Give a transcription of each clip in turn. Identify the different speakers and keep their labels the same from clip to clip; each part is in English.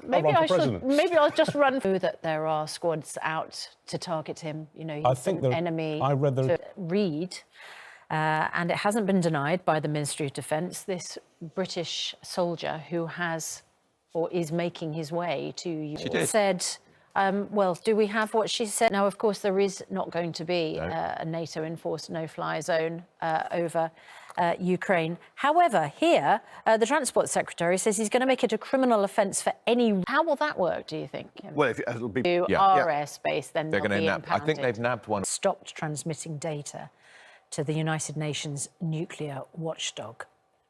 Speaker 1: maybe I'll just run through
Speaker 2: that there are squads out to target him. You know,
Speaker 3: I think the
Speaker 2: enemy.
Speaker 3: I read the
Speaker 2: Reid, and it hasn't been denied by the Ministry of Defence. This British soldier who has or is making his way to said. Well, do we have what she said? Now, of course, there is not going to be a NATO-enforced no-fly zone over Ukraine. However, here, the Transport Secretary says he's going to make it a criminal offence for any... How will that work, do you think?
Speaker 4: Well, if it'll be...
Speaker 2: Our airspace, then
Speaker 4: they're going to nab. I think they've nabbed one.
Speaker 2: Stopped transmitting data to the United Nations nuclear watchdog.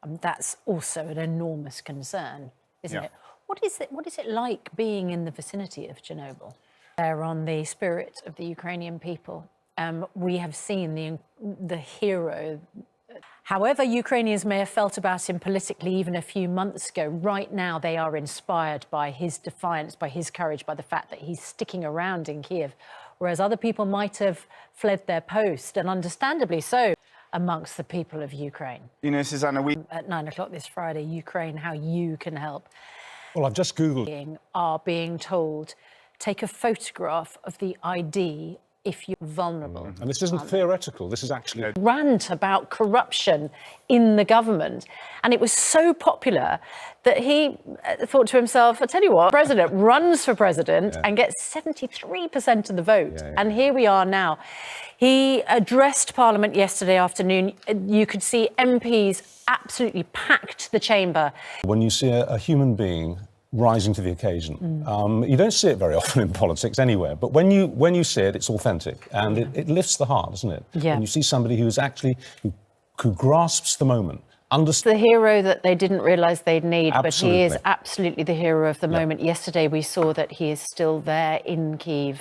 Speaker 2: That's also an enormous concern, isn't it? What is it like being in the vicinity of Chernobyl? They're on the spirit of the Ukrainian people. We have seen the hero. However Ukrainians may have felt about him politically even a few months ago, right now they are inspired by his defiance, by his courage, by the fact that he's sticking around in Kiev, whereas other people might have fled their post, and understandably so, amongst the people of Ukraine.
Speaker 1: You know, Susanna,
Speaker 2: At 9 o'clock this Friday, Ukraine, how you can help.
Speaker 3: Well, I've just Googled.
Speaker 2: Are being told, take a photograph of the ID if you're vulnerable.
Speaker 3: And this isn't theoretical, this is actually...
Speaker 2: Rant about corruption in the government. And it was so popular that he thought to himself, I tell you what, the president runs for president and gets 73% of the vote. And here we are now. He addressed Parliament yesterday afternoon. You could see MPs absolutely packed the chamber.
Speaker 3: When you see a human being rising to the occasion, you don't see it very often in politics anywhere, but when you see it, it's authentic and it lifts the heart, doesn't it?
Speaker 2: Yeah.
Speaker 3: When you see somebody who is actually who grasps the moment.
Speaker 2: The hero that they didn't realise they'd need, but he is absolutely the hero of the moment. Yesterday we saw that he is still there in Kyiv.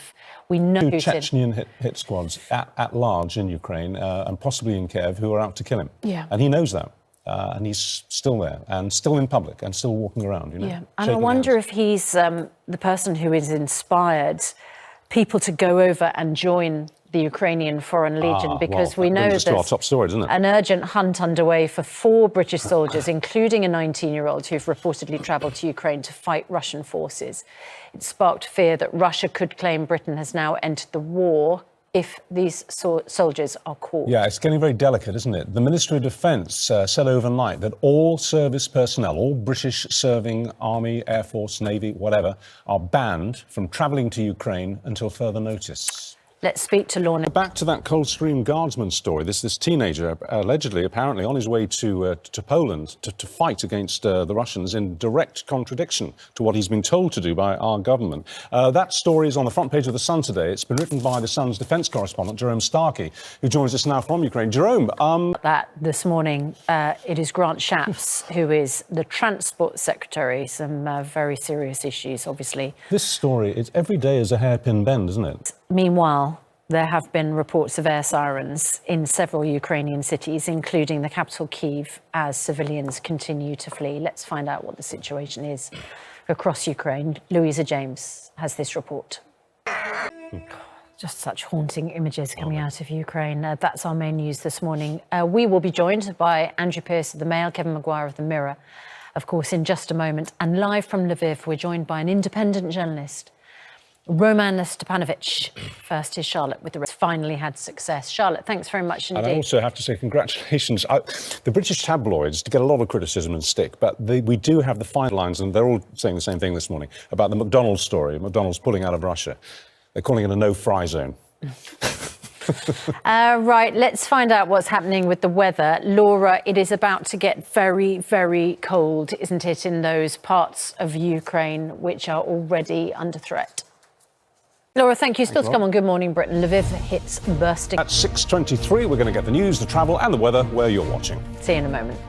Speaker 2: We know
Speaker 3: two Chechnyan hit squads at large in Ukraine and possibly in Kiev who are out to kill him.
Speaker 2: Yeah.
Speaker 3: And he knows that. And he's still there and still in public and still walking around, you know.
Speaker 2: Yeah, and I wonder if he's the person who has inspired people to go over and join the Ukrainian Foreign Legion, because we know there's
Speaker 3: our top story, isn't it?
Speaker 2: An urgent hunt underway for 4 British soldiers, including a 19-year-old who've reportedly travelled to Ukraine to fight Russian forces. It sparked fear that Russia could claim Britain has now entered the war if these soldiers are caught.
Speaker 3: Yeah, it's getting very delicate, isn't it? The Ministry of Defence said overnight that all service personnel, all British serving Army, Air Force, Navy, whatever, are banned from travelling to Ukraine until further notice.
Speaker 2: Let's speak to Lorna.
Speaker 3: Back to that Coldstream Guardsman story. This teenager, allegedly, apparently, on his way to Poland to fight against the Russians in direct contradiction to what he's been told to do by our government. That story is on the front page of The Sun today. It's been written by The Sun's defence correspondent, Jerome Starkey, who joins us now from Ukraine. Jerome,
Speaker 2: That this morning, it is Grant Shapps, who is the Transport Secretary. Some very serious issues, obviously.
Speaker 3: This story, it's every day is a hairpin bend, isn't it?
Speaker 2: Meanwhile, there have been reports of air sirens in several Ukrainian cities, including the capital Kyiv, as civilians continue to flee. Let's find out what the situation is across Ukraine. Louisa James has this report. Just such haunting images coming out of Ukraine. That's our main news this morning. We will be joined by Andrew Pearce of the Mail, Kevin Maguire of the Mirror, of course, in just a moment. And live from Lviv, we're joined by an independent journalist, Roman Stepanovich. First is Charlotte with the rest. Finally had success. Charlotte, thanks very much indeed.
Speaker 3: And I also have to say congratulations. The British tabloids get a lot of criticism and stick, but we do have the fine lines, and they're all saying the same thing this morning, about the McDonald's story, McDonald's pulling out of Russia. They're calling it a no-fry zone.
Speaker 2: Right, let's find out what's happening with the weather. Laura, it is about to get very, very cold, isn't it, in those parts of Ukraine which are already under threat? Laura, thank you. Still to come on Good Morning Britain. Lviv hits bursting.
Speaker 3: At 6:23, we're going to get the news, the travel and the weather where you're watching.
Speaker 2: See you in a moment.